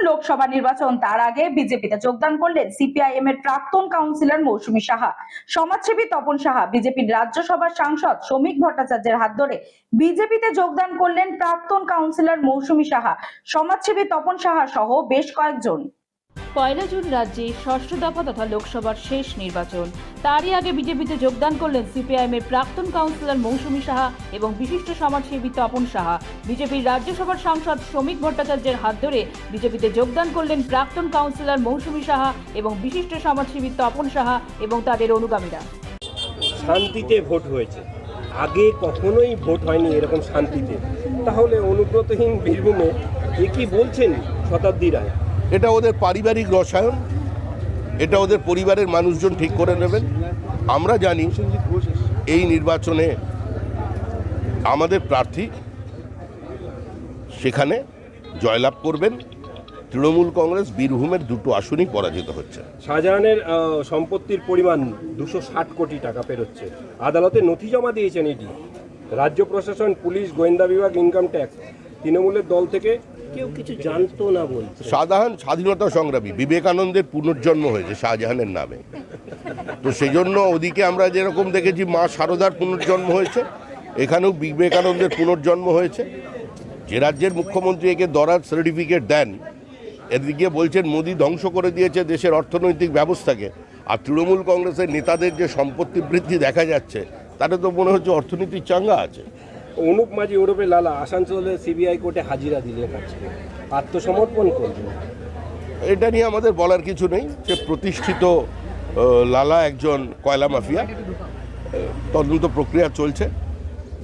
লোকসভা নির্বাচন, তার আগে বিজেপিতে যোগদান করলেন সিপিআইএম এর প্রাক্তন কাউন্সিলর মৌসুমী সাহা। সমাজসেবী তপন সাহা বিজেপির রাজ্যসভার সাংসদ শ্রমিক ভট্টাচার্যের হাত ধরে বিজেপিতে যোগদান করলেন প্রাক্তন কাউন্সিলর মৌসুমী সাহা, সমাজসেবী তপন সাহা সহ বেশ কয়েকজন। 1 জুন রাজ্যে ষষ্ঠ দফা তথা লোকসভার শেষ নির্বাচন। তারই আগে বিজেপিতে যোগদান করলেন সিপিআইএমের প্রাক্তন কাউন্সিলর মৌসুমী সাহা এবং বিশিষ্ট সমাজসেবী তপন সাহা। বিজেপির রাজ্যসভার সাংসদ শ্রমিক ভট্টাচার্যের হাত ধরে বিজেপিতে যোগদান করলেন প্রাক্তন কাউন্সিলর মৌসুমী সাহা এবং বিশিষ্ট সমাজসেবী তপন সাহা এবং তাদের অনুগামীরা। শান্তিতে ভোট হয়েছে, আগে কখনোই ভোট হয়নি এরকম শান্তিতে। তাহলে অনুব্রতহীন বীরভূমে এ কি বলছেন শতাব্দী রায়? এটা ওদের পারিবারিক রসায়ন, এটা ওদের পরিবারের মানুষজন ঠিক করে নেবেন। আমরা জানি এই নির্বাচনে আমাদের প্রার্থী সেখানে জয়লাভ করবেন। তৃণমূল কংগ্রেস বীরভূমের দুটো আসনই পরাজিত হচ্ছে। শাহজাহানের সম্পত্তির পরিমাণ 260 কোটি টাকা পেরোচ্ছে। আদালতে নথি জমা দিয়েছেন এটি। রাজ্য প্রশাসন, পুলিশ, গোয়েন্দা বিভাগ, ইনকাম ট্যাক্স, তৃণমূলের দল থেকে কেউ কিছু জানতো না বলছে। শাহজাহান স্বাধীনতা সংগ্রামী, বিবেকানন্দের পুনর্জন্ম হয়েছে শাহজাহানের নামে। তো সেই জন্য ওদিকে আমরা যেরকম দেখেছি মা শারদার পুনর্জন্ম হয়েছে, এখানেও বিবেকানন্দের পুনর্জন্ম হয়েছে। যে রাজ্যের মুখ্যমন্ত্রী একে দরার সার্টিফিকেট দেন, এদিকে বলছেন মোদি ধ্বংস করে দিয়েছে দেশের অর্থনৈতিক ব্যবস্থাকে, আর তৃণমূল কংগ্রেসের নেতাদের যে সম্পত্তি বৃদ্ধি দেখা যাচ্ছে তাতে তো মনে হচ্ছে অর্থনীতির চাঙ্গা আছে। অনুপ মাঝি ওরফে লালা আসানসোলে সিবিআই কোর্টে হাজিরা দিলেন, আজকে আত্মসমর্পণ করলেন। এটা নিয়ে আমাদের বলার কিছু নেই। যে প্রতিষ্ঠিত লালা একজন কয়লা মাফিয়া, তদন্ত প্রক্রিয়া চলছে।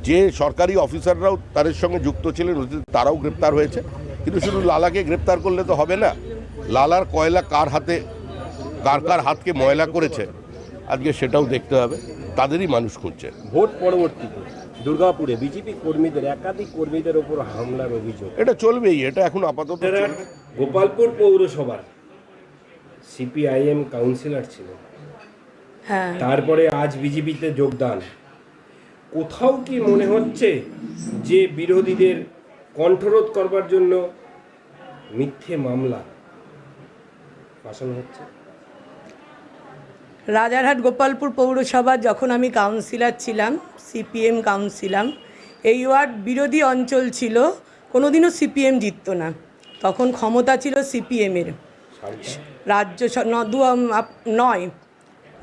যে সরকারি অফিসাররাও তাদের সঙ্গে যুক্ত ছিলেন তারাও গ্রেপ্তার হয়েছে। কিন্তু শুধু লালাকে গ্রেপ্তার করলে তো হবে না, লালার কয়লা কার হাতে, কার হাতকে ময়লা করেছে আজকে সেটাও দেখতে হবে। তাদেরই মানুষ খুঁজছে। ভোট পরবর্তীতে দুর্গাপুরে বিজেপি কর্মীদের, একাধিক কর্মীদের ওপর হামলার অভিযোগ। এটা চলবেই, এটা এখন আপাতত গোপালপুর পৌরসভার সিপিআইএম কাউন্সিলর ছিলেন, তারপরে আজ বিজেপিতে যোগদান। কোথাও কি মনে হচ্ছে যে বিরোধীদের কণ্ঠরোধ করবার জন্য মিথ্যে মামলা ফাঁসানো হচ্ছে? রাজারহাট গোপালপুর পৌরসভা যখন আমি কাউন্সিলর ছিলাম, সিপিএম কাউন্সিলর, এই ওয়ার্ড বিরোধী অঞ্চল ছিল, কোনোদিনও সিপিএম জিতত না। তখন ক্ষমতা ছিল সিপিএমের। রাজ্য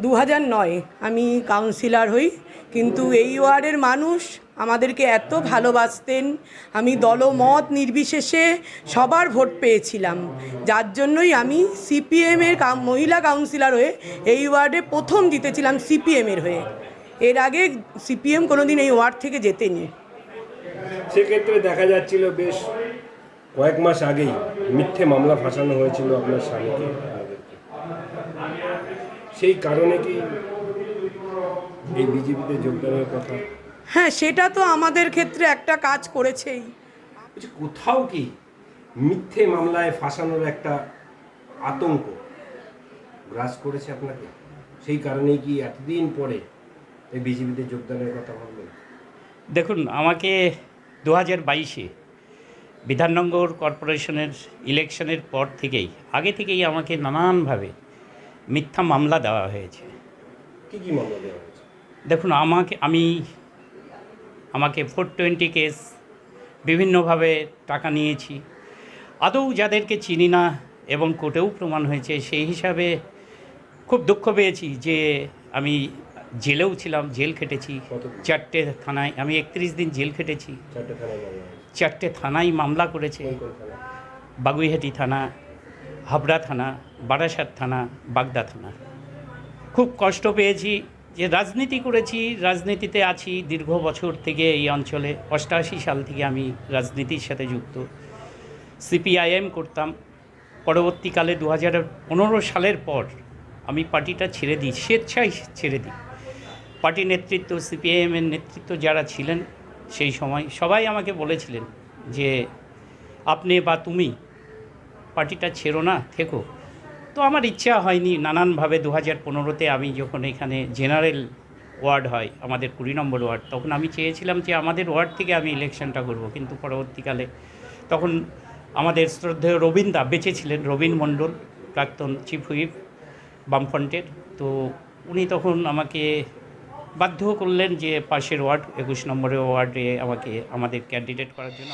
2009 আমি কাউন্সিলর হই, কিন্তু এই ওয়ার্ডের মানুষ আমাদেরকে এত ভালোবাসতেন, আমি দলমত নির্বিশেষে সবার ভোট পেয়েছিলাম, যার জন্যই আমি সিপিএমের মহিলা কাউন্সিলর হয়ে এই ওয়ার্ডে প্রথম জিতেছিলাম সিপিএমের হয়ে। এর আগে সিপিএম কোনোদিন এই ওয়ার্ড থেকে জেতেনি। সেক্ষেত্রে দেখা যাচ্ছিল বেশ কয়েক মাস আগেই মিথ্যে মামলা ফাঁসানো হয়েছিল আপনার স্বামীকে। সেই কারণে কি এই বিজেপিতে যোগদানের কথা? হ্যাঁ, সেটা তো আমাদের ক্ষেত্রে একটা কাজ করেছেই। কোথাও কি মিথ্যে মামলায় ফাঁসানোর একটা আতঙ্ক গ্রাস করেছে আপনাকে? সেই কারণেই কি এতদিন পরে এই বিজেপিতে যোগদানের কথা ভাবলেন? দেখুন, আমাকে 2022-এ বিধাননগর কর্পোরেশনের ইলেকশনের পর থেকেই, আগে থেকেই আমাকে নানানভাবে মিথ্যা মামলা দেওয়া হয়েছে। কী কী মামলা দেওয়া হয়েছে? দেখুন, আমাকে 420 কেস, বিভিন্নভাবে টাকা নিয়েছি, আদৌ যাদেরকে চিনি না এবং কোর্টেও প্রমাণ হয়েছে। সেই হিসাবে খুব দুঃখ পেয়েছি যে আমি জেলেও ছিলাম, জেল খেটেছি 4টে থানায়। আমি 31 দিন জেল খেটেছি। 4টে থানায় মামলা করেছে, বাগুইহাটি থানা, হাবড়া থানা, বারাসাত থানা, বাগদা থানা। খুব কষ্ট পেয়েছি যে রাজনীতি করেছি, রাজনীতিতে আছি দীর্ঘ বছর থেকে। এই অঞ্চলে 88 সাল থেকে আমি রাজনীতির সাথে যুক্ত। সিপিআইএম করতাম। পরবর্তীকালে 2015 সালের পর আমি পার্টিটা ছেড়ে দিই, স্বেচ্ছায় ছেড়ে দিই। পার্টি নেতৃত্ব, সিপিআইএমের নেতৃত্ব যারা ছিলেন সেই সময় সবাই আমাকে বলেছিলেন যে আপনি বা তুমি পার্টিটা ছেড়ো না, থেকো। তো আমার ইচ্ছা হয়নি নানানভাবে। 2015-তে আমি যখন এখানে জেনারেল ওয়ার্ড হয়, আমাদের 20 নম্বর ওয়ার্ড, তখন আমি চেয়েছিলাম যে আমাদের ওয়ার্ড থেকে আমি ইলেকশনটা করব, কিন্তু পরবর্তীকালে তখন আমাদের শ্রদ্ধেয় রবীন দা বেঁচে ছিলেন, রবীন মণ্ডল, প্রাক্তন চিফ হুইপ বামফ্রন্টের। তো উনি তখন আমাকে বাধ্য করলেন যে পাশের ওয়ার্ড 21 নম্বরের ওয়ার্ডে আমাদের ক্যান্ডিডেট করার জন্য।